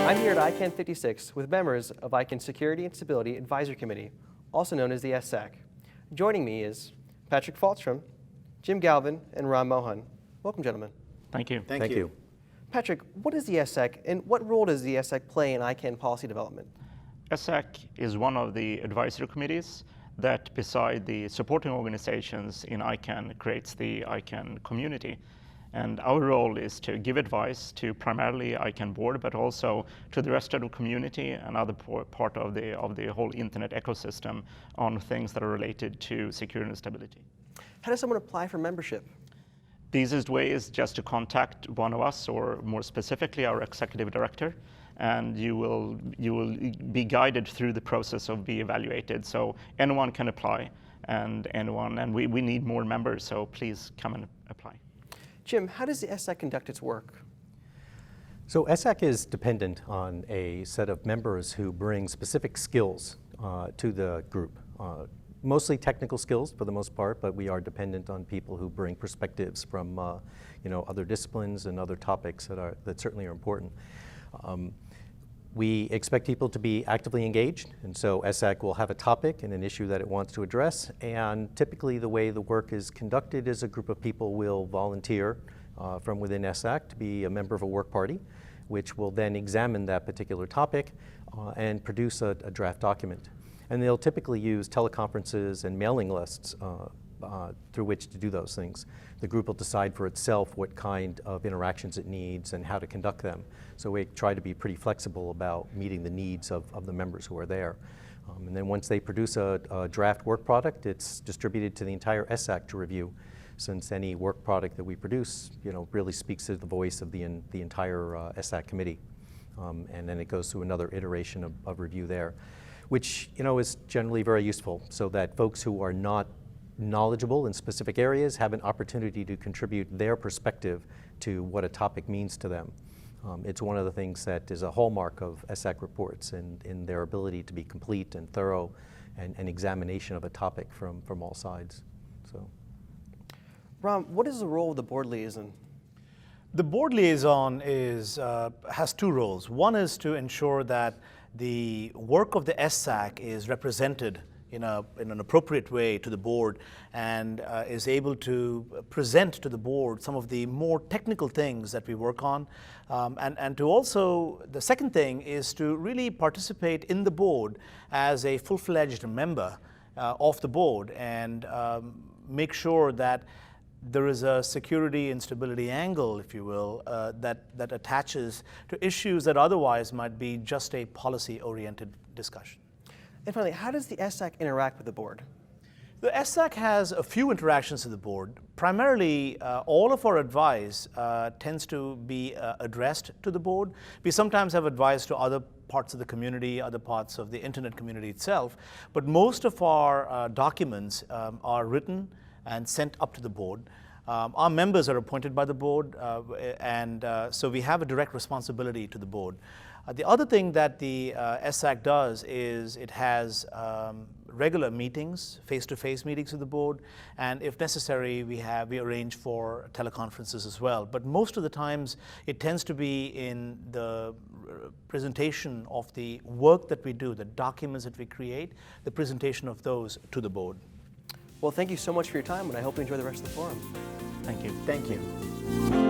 I'm here at ICANN 56 with members of ICANN's Security and Stability Advisory Committee, also known as the SSAC. Joining me is Patrik Fälström, Jim Galvin, and Ram Mohan. Welcome, gentlemen. Thank you. Thank you. Patrik, what is the SSAC, and what role does the SSAC play in ICANN policy development? SSAC is one of the advisory committees that, beside the supporting organizations in ICANN, creates the ICANN community. And our role is to give advice to primarily ICANN board, but also to the rest of the community and other part of the whole internet ecosystem on things that are related to security and stability. How does someone apply for membership? The easiest way is just to contact one of us, or more specifically our executive director, and you will be guided through the process of being evaluated. So anyone can apply, and we need more members, so please come and apply. Jim, how does the SSAC conduct its work? So SSAC is dependent on a set of members who bring specific skills to the group. Mostly technical skills for the most part, but we are dependent on people who bring perspectives from other disciplines and other topics that certainly are important. We expect people to be actively engaged, and so SSAC will have a topic and an issue that it wants to address, and typically the way the work is conducted is a group of people will volunteer from within SSAC to be a member of a work party, which will then examine that particular topic and produce a draft document. And they'll typically use teleconferences and mailing lists through which to do those things. The group will decide for itself what kind of interactions it needs and how to conduct them. So we try to be pretty flexible about meeting the needs of the members who are there. And then once they produce a draft work product, it's distributed to the entire SSAC to review, since any work product that we produce really speaks to the voice of the entire SSAC committee. And then it goes through another iteration of review there, which is generally very useful, so that folks who are not knowledgeable in specific areas have an opportunity to contribute their perspective to what a topic means to them. It's one of the things that is a hallmark of SSAC reports in their ability to be complete and thorough and examination of a topic from all sides. So, Ram, what is the role of the board liaison? The board liaison has two roles. One is to ensure that the work of the SSAC is represented in an appropriate way to the board, and is able to present to the board some of the more technical things that we work on. And to also, the second thing is to really participate in the board as a full-fledged member of the board, and make sure that there is a security and stability angle, if you will, that attaches to issues that otherwise might be just a policy-oriented discussion. And finally, how does the SSAC interact with the board? The SSAC has a few interactions with the board. Primarily, all of our advice tends to be addressed to the board. We sometimes have advice to other parts of the community, other parts of the internet community itself, but most of our documents are written and sent up to the board. Our members are appointed by the board, and so we have a direct responsibility to the board. The other thing that the SSAC does is it has regular meetings, face-to-face meetings with the board, and if necessary, we arrange for teleconferences as well. But most of the times, it tends to be in the presentation of the work that we do, the documents that we create, the presentation of those to the board. Well, thank you so much for your time, and I hope you enjoy the rest of the forum. Thank you. Thank you.